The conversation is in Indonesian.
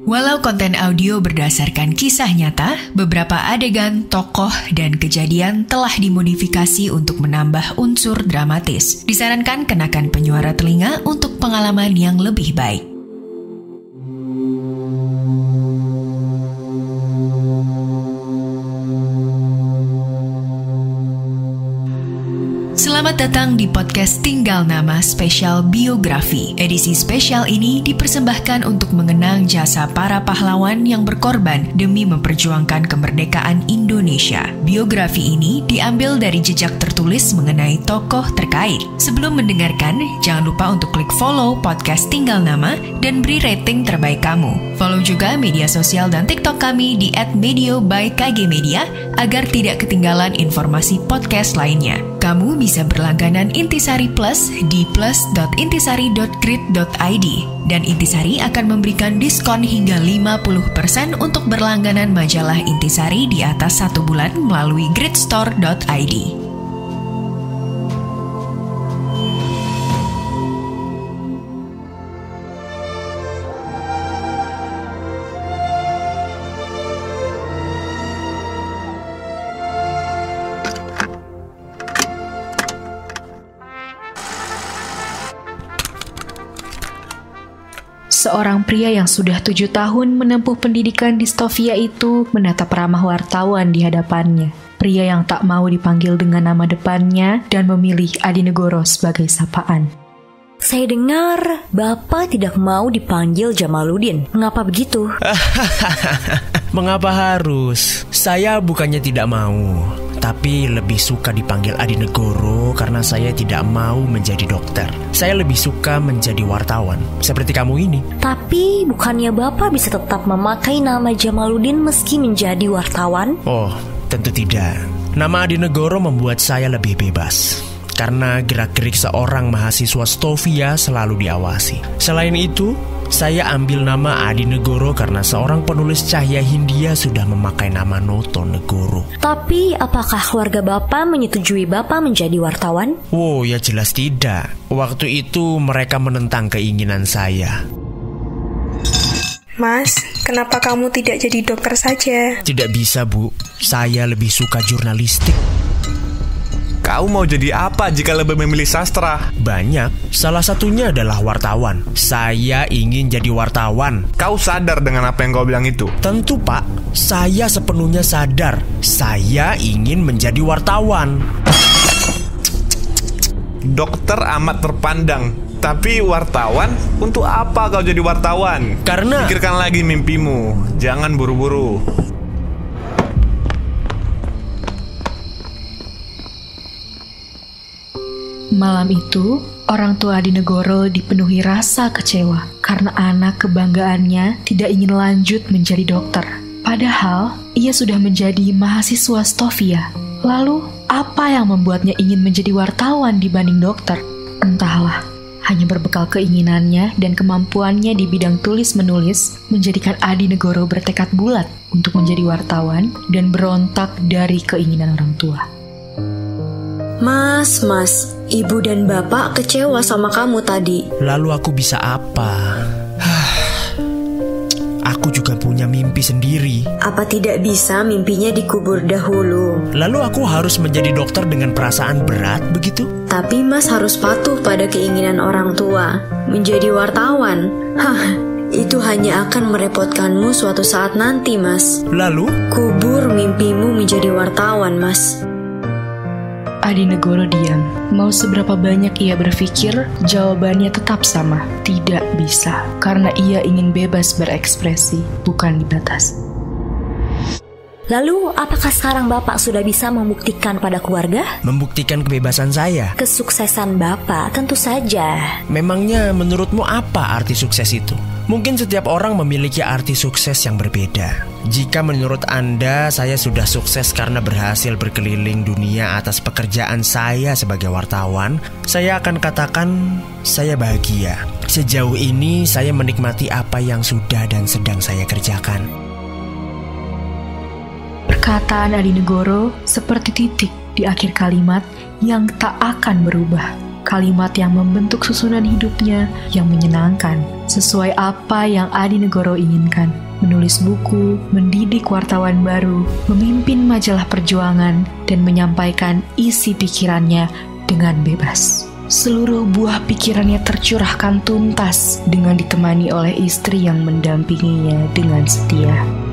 Walau konten audio berdasarkan kisah nyata, beberapa adegan, tokoh, dan kejadian telah dimodifikasi untuk menambah unsur dramatis. Disarankan kenakan penyuara telinga untuk pengalaman yang lebih baik. Selamat datang di podcast Tinggal Nama Spesial Biografi. Edisi spesial ini dipersembahkan untuk mengenang jasa para pahlawan yang berkorban demi memperjuangkan kemerdekaan Indonesia. Biografi ini diambil dari jejak tertulis mengenai tokoh terkait. Sebelum mendengarkan, jangan lupa untuk klik follow podcast Tinggal Nama dan beri rating terbaik kamu. Follow juga media sosial dan TikTok kami di @medio_by_kgmedia agar tidak ketinggalan informasi podcast lainnya. Kamu bisa berlangganan Intisari Plus di plus.intisari.grid.id dan Intisari akan memberikan diskon hingga 50% untuk berlangganan majalah Intisari di atas 1 bulan melalui gridstore.id. Seorang pria yang sudah 7 tahun menempuh pendidikan di Stovia itu menatap ramah wartawan di hadapannya. Pria yang tak mau dipanggil dengan nama depannya dan memilih Adinegoro sebagai sapaan. Saya dengar Bapak tidak mau dipanggil Jamaluddin. Mengapa begitu? Mengapa harus? Saya bukannya tidak mau, tapi lebih suka dipanggil Adinegoro karena saya tidak mau menjadi dokter. Saya lebih suka menjadi wartawan, seperti kamu ini. Tapi bukannya Bapak bisa tetap memakai nama Jamaluddin meski menjadi wartawan? Oh, tentu tidak. Nama Adinegoro membuat saya lebih bebas, karena gerak-gerik seorang mahasiswa Stovia selalu diawasi. Selain itu, saya ambil nama Adinegoro karena seorang penulis Cahya Hindia sudah memakai nama Notonegoro. Tapi apakah keluarga Bapak menyetujui Bapak menjadi wartawan? Oh, ya jelas tidak. Waktu itu mereka menentang keinginan saya. Mas, kenapa kamu tidak jadi dokter saja? Tidak bisa, Bu. Saya lebih suka jurnalistik. Kau mau jadi apa jika lebih memilih sastra? Banyak, salah satunya adalah wartawan. Saya ingin jadi wartawan. Kau sadar dengan apa yang kau bilang itu? Tentu, Pak. Saya sepenuhnya sadar. Saya ingin menjadi wartawan. Dokter amat terpandang, tapi wartawan? Untuk apa kau jadi wartawan? Karena... Pikirkan lagi mimpimu. Jangan buru-buru. Malam itu, orang tua Adinegoro dipenuhi rasa kecewa karena anak kebanggaannya tidak ingin lanjut menjadi dokter. Padahal, ia sudah menjadi mahasiswa Stovia. Lalu, apa yang membuatnya ingin menjadi wartawan dibanding dokter? Entahlah, hanya berbekal keinginannya dan kemampuannya di bidang tulis-menulis menjadikan Adinegoro bertekad bulat untuk menjadi wartawan dan berontak dari keinginan orang tua. Mas, Ibu dan Bapak kecewa sama kamu tadi. Lalu aku bisa apa? Aku juga punya mimpi sendiri. Apa tidak bisa mimpinya dikubur dahulu? Lalu aku harus menjadi dokter dengan perasaan berat begitu? Tapi Mas harus patuh pada keinginan orang tua. Menjadi wartawan? Itu hanya akan merepotkanmu suatu saat nanti, Mas. Lalu? Kubur mimpimu menjadi wartawan, Mas. Adinegoro diam. Mau seberapa banyak ia berpikir, jawabannya tetap sama. Tidak bisa, karena ia ingin bebas berekspresi, bukan dibatasi. Lalu, apakah sekarang Bapak sudah bisa membuktikan pada keluarga? Membuktikan kebebasan saya? Kesuksesan Bapak, tentu saja. Memangnya menurutmu apa arti sukses itu? Mungkin setiap orang memiliki arti sukses yang berbeda. Jika menurut Anda saya sudah sukses karena berhasil berkeliling dunia atas pekerjaan saya sebagai wartawan, saya akan katakan saya bahagia. Sejauh ini saya menikmati apa yang sudah dan sedang saya kerjakan. Perkataan Adinegoro seperti titik di akhir kalimat yang tak akan berubah. kalimat yang membentuk susunan hidupnya yang menyenangkan, sesuai apa yang Adi Negoro inginkan. Menulis buku, mendidik wartawan baru, memimpin majalah perjuangan, dan menyampaikan isi pikirannya dengan bebas. Seluruh buah pikirannya tercurahkan tuntas dengan ditemani oleh istri yang mendampinginya dengan setia.